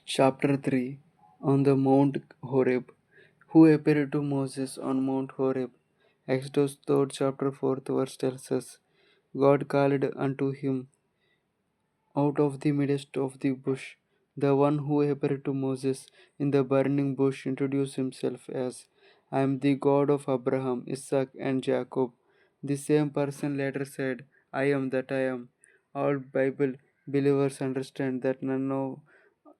Chapter 3. On the Mount Horeb. Who appeared to Moses on Mount Horeb? Exodus 3rd chapter 4th verse tells us, God called unto him out of the midst of the bush. The one who appeared to Moses in the burning bush introduced himself as, I am the God of Abraham, Isaac, and Jacob. The same person later said, I am that I am. All Bible believers understand that none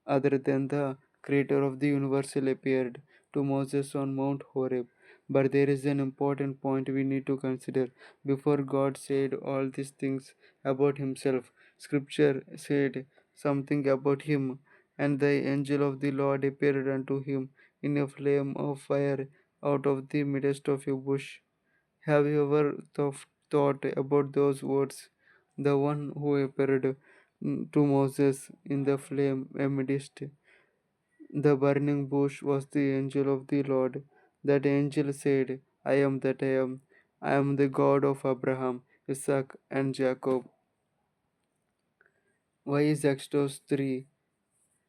other than the creator of the universe appeared to Moses on Mount Horeb. But there is an important point we need to consider. Before God said all these things about himself, Scripture said something about him, and the angel of the Lord appeared unto him in a flame of fire out of the midst of a bush. Have you ever thought about those words? The one who appeared to Moses in the flame amidst the burning bush was the angel of the Lord. That angel said, I am that I am. I am the God of Abraham, Isaac, and Jacob. Why is Exodus 3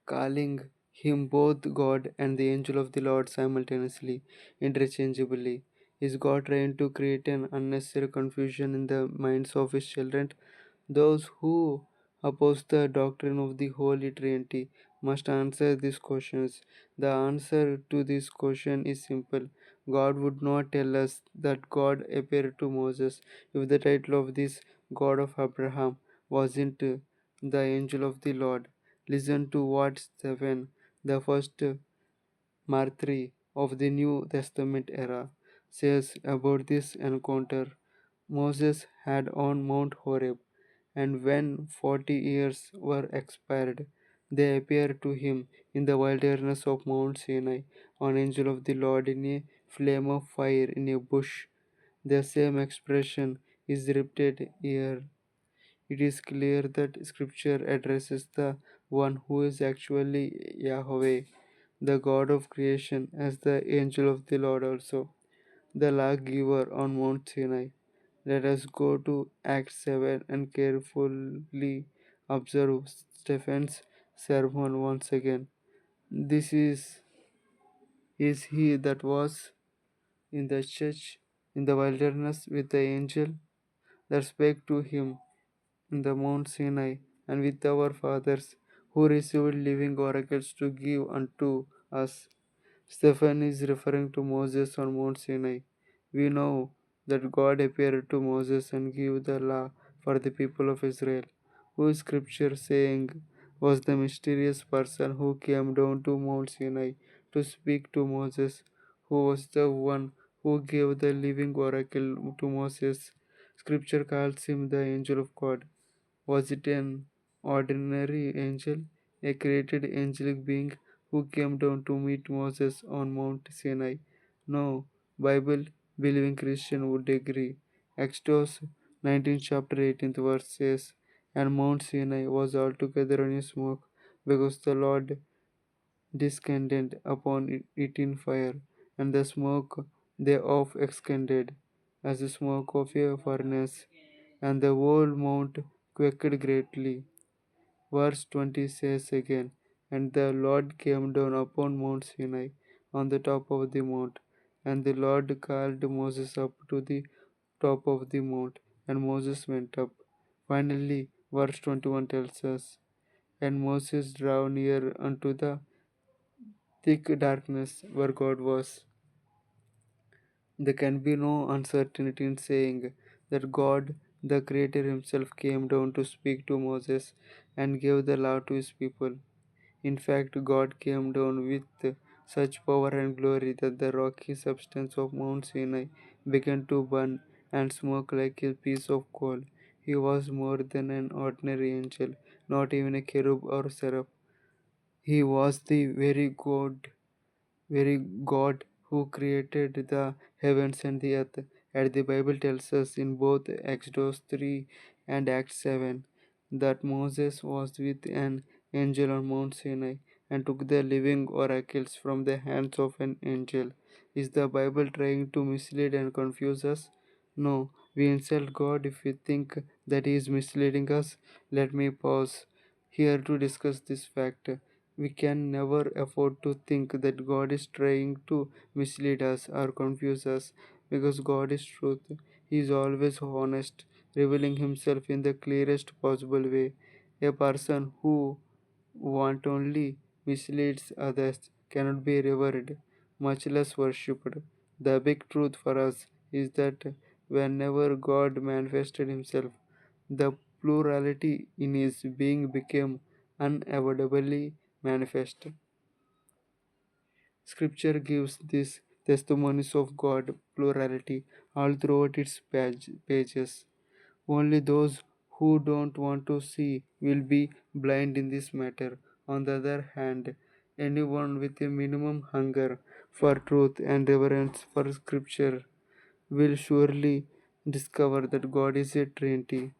calling him both God and the angel of the Lord simultaneously, interchangeably? Is God trying to create an unnecessary confusion in the minds of his children? Those who oppose the doctrine of the Holy Trinity must answer these questions. The answer to this question is simple. God would not tell us that God appeared to Moses if the title of this God of Abraham wasn't the angel of the Lord. Listen to what Stephen, the first martyr of the New Testament era, says about this encounter. Moses had on Mount Horeb, and when 40 years were expired, they appeared to him in the wilderness of Mount Sinai, an angel of the Lord in a flame of fire in a bush. The same expression is repeated here. It is clear that Scripture addresses the one who is actually Yahweh, the God of creation, as the angel of the Lord also, the lawgiver on Mount Sinai. Let us go to Acts 7 and carefully observe Stephen's sermon once again. This is he that was in the church in the wilderness with the angel that spake to him in the Mount Sinai, and with our fathers who received living oracles to give unto us. Stephen is referring to Moses on Mount Sinai. We know that God appeared to Moses and gave the law for the people of Israel. Who is Scripture saying was the mysterious person who came down to Mount Sinai to speak to Moses, who was the one who gave the living oracle to Moses. Scripture calls him the angel of God. Was it an ordinary angel, a created angelic being who came down to meet Moses on Mount Sinai? No, Bible believing Christian would agree. Exodus 19 chapter 18th verse says, and Mount Sinai was altogether in smoke, because the Lord descended upon it in fire, and the smoke thereof extended as the smoke of a furnace, and the whole mount quaked greatly. Verse 20 says again, and the Lord came down upon Mount Sinai on the top of the mount, and the Lord called Moses up to the top of the mount, and Moses went up. Finally, verse 21 tells us, and Moses drew near unto the thick darkness where God was. There can be no uncertainty in saying that God, the Creator Himself, came down to speak to Moses and gave the law to His people. In fact, God came down with such power and glory that the rocky substance of Mount Sinai began to burn and smoke like a piece of coal. He was more than an ordinary angel, not even a cherub or seraph. He was the very God who created the heavens and the earth. As the Bible tells us in both Exodus 3 and Acts 7 that Moses was with an angel on Mount Sinai and took the living oracles from the hands of an angel. Is the Bible trying to mislead and confuse us? No, we insult God if we think that He is misleading us. Let me pause here to discuss this fact. We can never afford to think that God is trying to mislead us or confuse us because God is truth. He is always honest, revealing himself in the clearest possible way. A person who wantonly misleads others cannot be revered, much less worshipped. The big truth for us is that whenever God manifested himself, the plurality in his being became unavoidably manifest. Scripture gives these testimonies of God plurality all throughout its pages. Only those who don't want to see will be blind in this matter. On the other hand, anyone with a minimum hunger for truth and reverence for Scripture will surely discover that God is a Trinity.